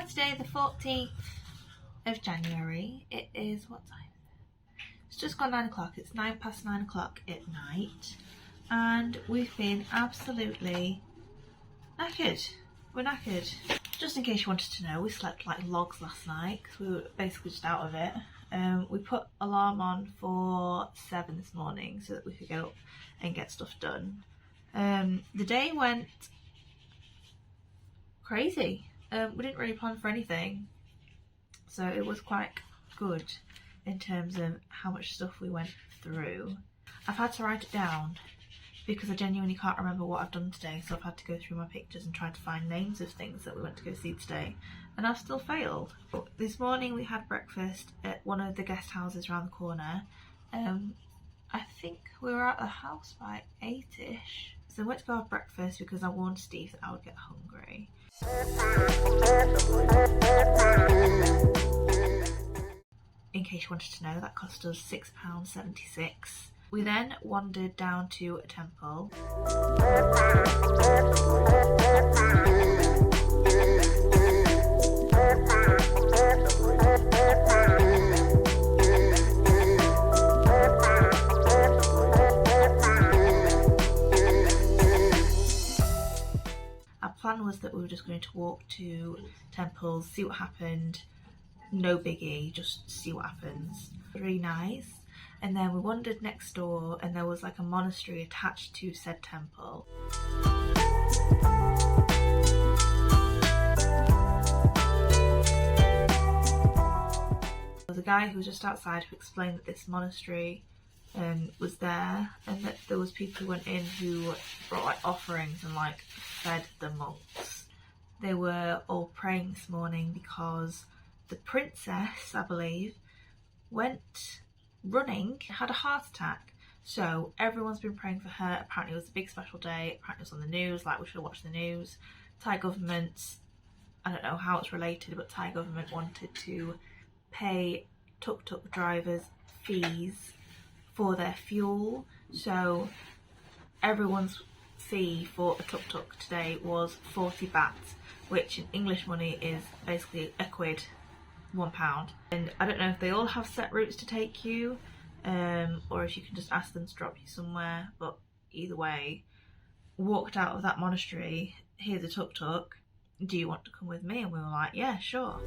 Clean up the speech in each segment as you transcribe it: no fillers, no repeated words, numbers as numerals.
Saturday the 14th of January. It is, what time? It's just gone 9 o'clock. It's 9 past 9 o'clock at night. And we've been absolutely knackered. We're knackered. Just in case you wanted to know, we slept like logs last night because we were basically just out of it. We put alarm on for 7 this morning so that we could get up and get stuff done. The day went crazy. We didn't really plan for anything, so it was quite good in terms of how much stuff we went through. I've had to write it down because I genuinely can't remember what I've done today, so I've had to go through my pictures and try to find names of things that we went to go see today, and I've still failed. This morning we had breakfast at one of the guest houses around the corner. I think we were at the house by 8ish, so I went to go have breakfast because I warned Steve that I would get hungry. In case you wanted to know, that cost us £6.76. We then wandered down to a temple. Our plan was that we were just going to walk to temples, see what happened. No biggie, just see what happens. Really nice. And then we wandered next door and there was like a monastery attached to said temple. There was a guy who was just outside who explained that this monastery was there, and that there was people who went in who brought like offerings and like fed the monks. They were all praying this morning because the princess, I believe, went running, had a heart attack. So everyone's been praying for her. Apparently it was a big special day. Apparently it was on the news, like we should have watched the news. Thai government, I don't know how it's related, but Thai government wanted to pay tuk-tuk drivers fees for their fuel. So everyone's fee for a tuk-tuk today was 40 baht, which in English money is basically a quid. £1. And I don't know if they all have set routes to take you, or if you can just ask them to drop you somewhere, but either way, walked out of that monastery. Here's a tuk-tuk, do you want to come with me? And we were like, yeah, sure.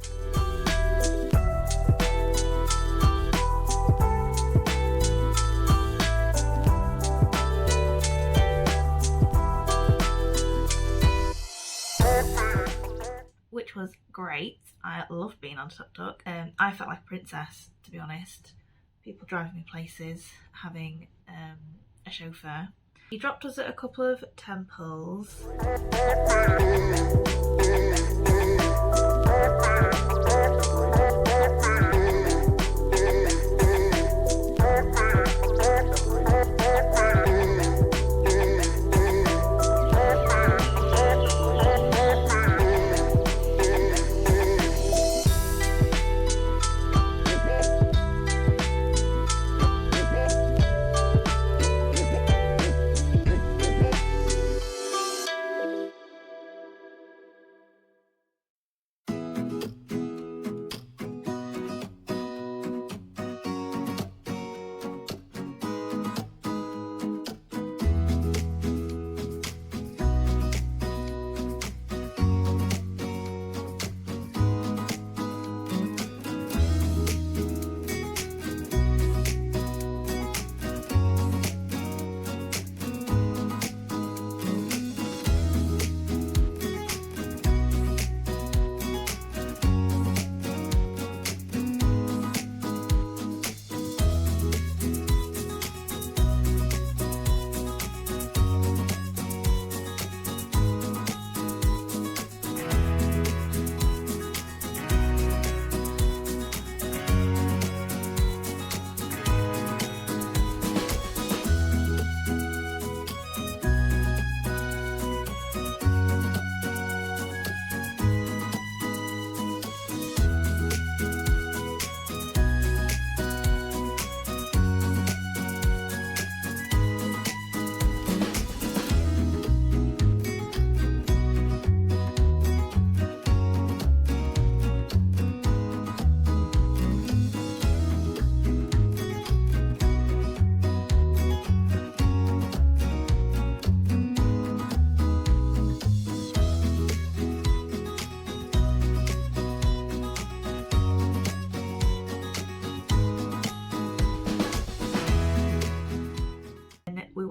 Which was great. I loved being on tuk-tuk. I felt like a princess, to be honest. People driving me places, having a chauffeur. He dropped us at a couple of temples.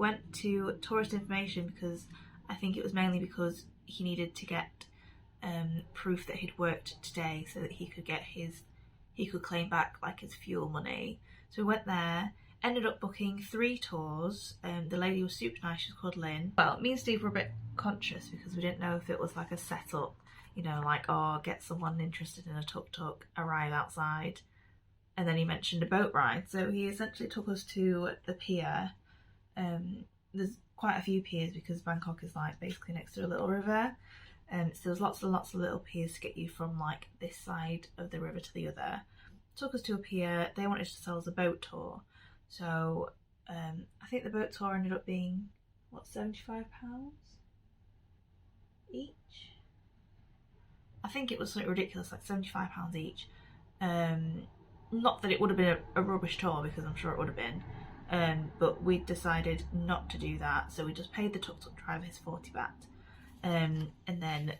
went to tourist information because I think it was mainly because he needed to get proof that he'd worked today so that he could claim back like his fuel money. So we went there, ended up booking 3 tours. The lady was super nice, she's called Lynn. Well, me and Steve were a bit conscious because we didn't know if it was like a setup, you know, like, oh, get someone interested in a tuk-tuk, arrive outside, and then he mentioned a boat ride. So he essentially took us to the pier. There's quite a few piers because Bangkok is like basically next to a little river. So there's lots and lots of little piers to get you from like this side of the river to the other. Took us to a pier. They wanted to sell us a boat tour. So I think the boat tour ended up being, what, £75 each? I think it was something ridiculous, like £75 each. Not that it would have been a rubbish tour, because I'm sure it would have been. But we decided not to do that. So we just paid the tuk-tuk driver his 40 baht. And then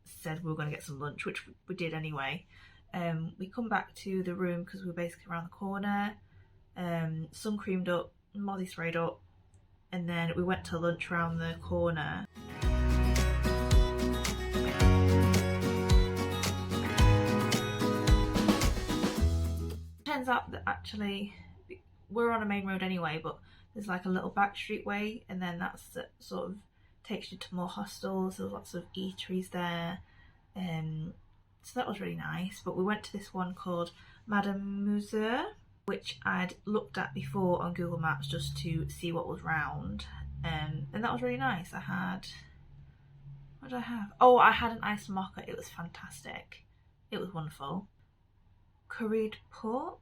said we were going to get some lunch, which we did anyway. We come back to the room because we were basically around the corner, sun creamed up, mozzie sprayed up, and then we went to lunch around the corner. Turns out that actually we're on a main road anyway, but there's like a little back street way, and then that's sort of takes you to more hostels. There's lots of eateries there, so that was really nice. But we went to this one called Madame Museur, which I'd looked at before on Google Maps just to see what was round, and that was really nice. What did I have? Oh, I had an iced mocha. It was fantastic. It was wonderful. Curried pork,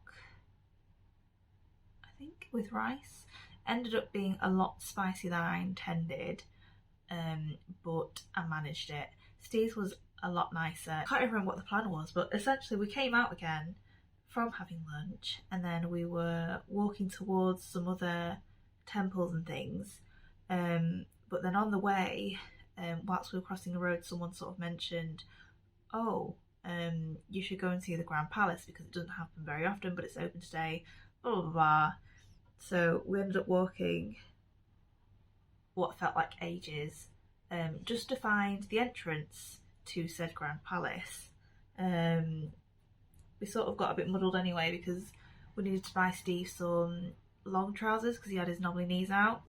I think, with rice. Ended up being a lot spicier than I intended, but I managed it. Steve's was a lot nicer. I can't remember what the plan was, but essentially we came out again from having lunch, and then we were walking towards some other temples and things. But then on the way, whilst we were crossing the road, someone sort of mentioned, oh, you should go and see the Grand Palace because it doesn't happen very often, but it's open today, blah blah blah. So we ended up walking what felt like ages, just to find the entrance to said Grand Palace. We sort of got a bit muddled anyway because we needed to buy Steve some long trousers because he had his knobbly knees out.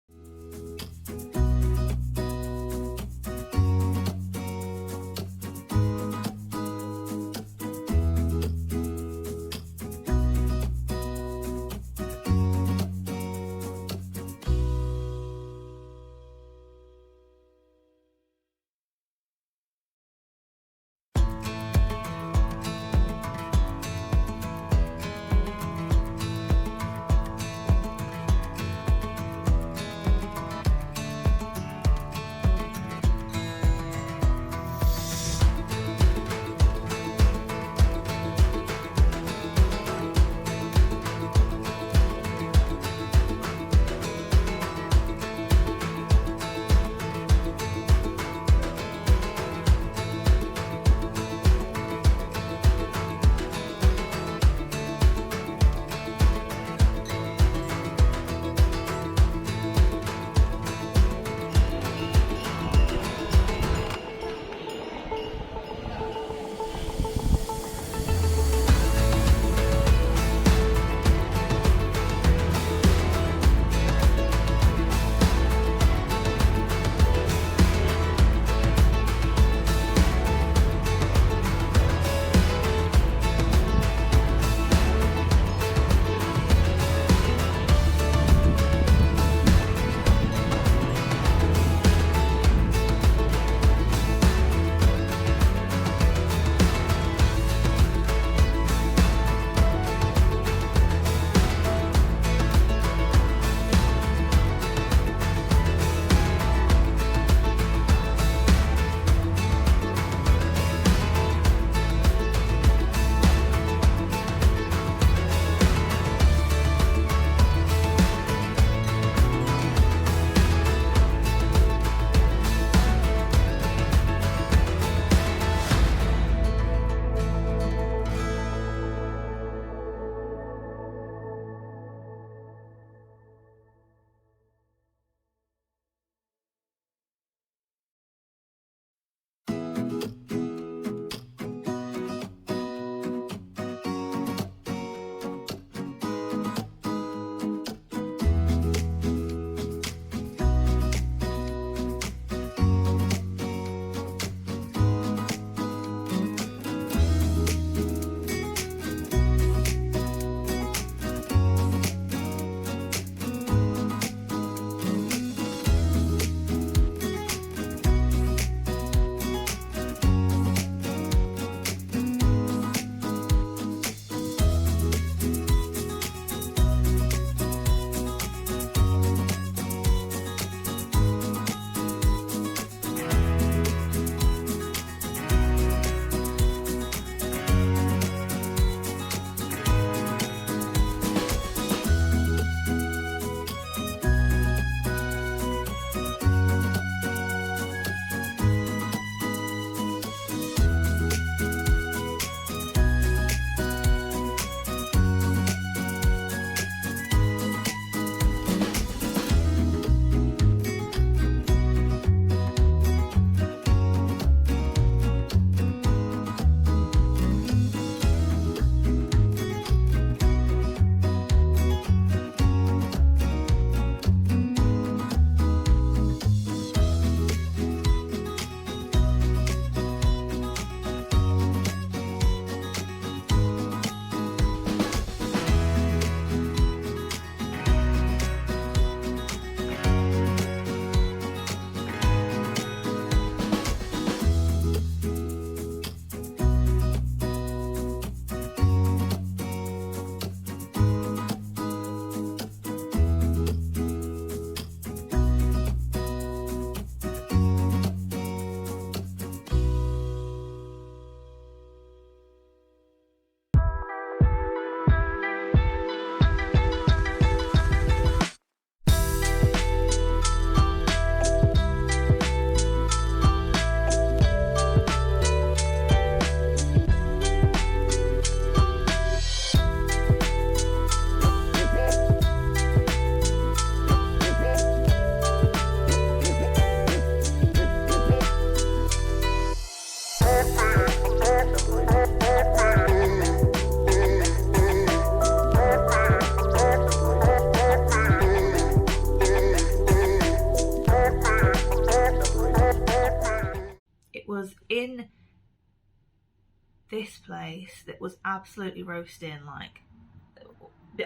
absolutely roasting. Like,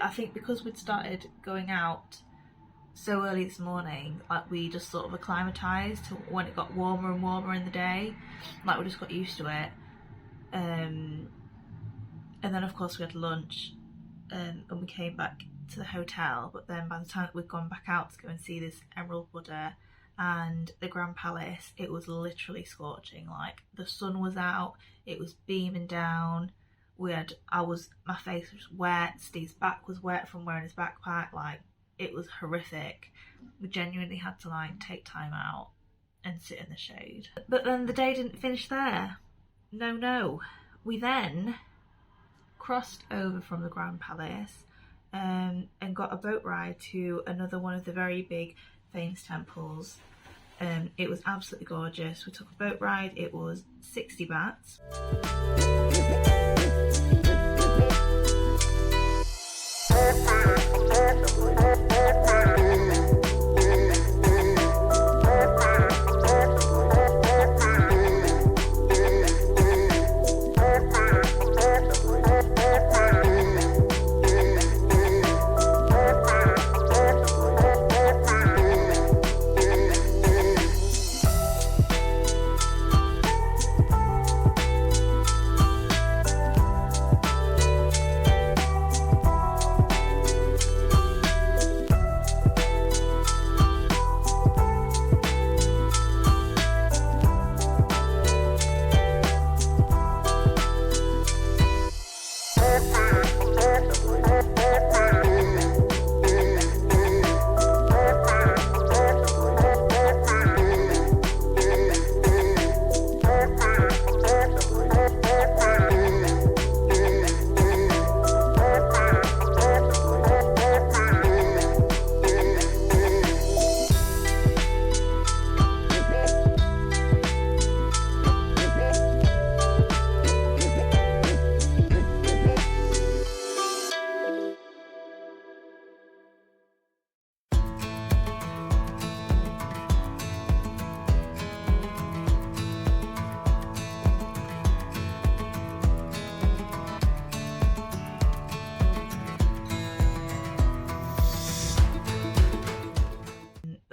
I think because we'd started going out so early this morning, like we just sort of acclimatized to when it got warmer and warmer in the day. Like we just got used to it. And then of course we had lunch, and we came back to the hotel. But then by the time that we'd gone back out to go and see this Emerald Buddha and the Grand Palace, it was literally scorching. Like the sun was out, it was beaming down. My face was wet, Steve's back was wet from wearing his backpack. Like, it was horrific. We genuinely had to like take time out and sit in the shade. But then the day didn't finish there. No. We then crossed over from the Grand Palace and got a boat ride to another one of the very big famous temples. It was absolutely gorgeous. We took a boat ride. It was 60 bahts.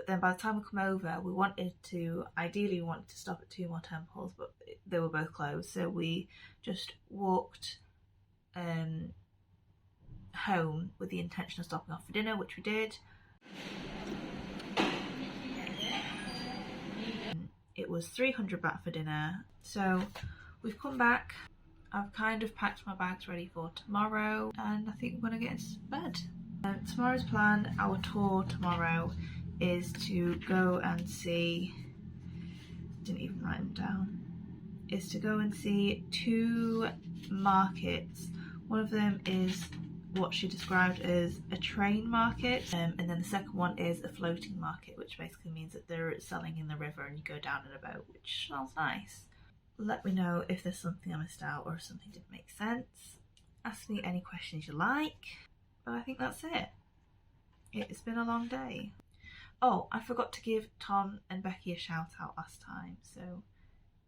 Then by the time we come over, ideally we wanted to stop at 2 more temples, but they were both closed. So we just walked home with the intention of stopping off for dinner, which we did. It was 300 baht for dinner. So we've come back. I've kind of packed my bags ready for tomorrow, and I think we're gonna get into bed. Tomorrow's plan, our tour tomorrow, is to go and see, didn't even write them down, is to go and see 2 markets. One of them is what she described as a train market, and then the second one is a floating market, which basically means that they're selling in the river and you go down in a boat, which sounds nice. Let me know if there's something I missed out or if something didn't make sense. Ask me any questions you like, but I think that's it. It's been a long day. Oh, I forgot to give Tom and Becky a shout out last time, so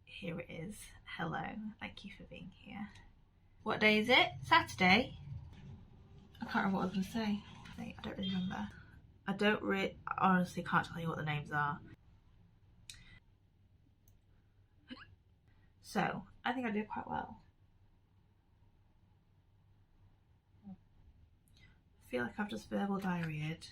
here it is. Hello, thank you for being here. What day is it? Saturday? I can't remember what I was going to say. I don't really remember. I honestly can't tell you what the names are. So, I think I did quite well. I feel like I've just verbal diarrheaed.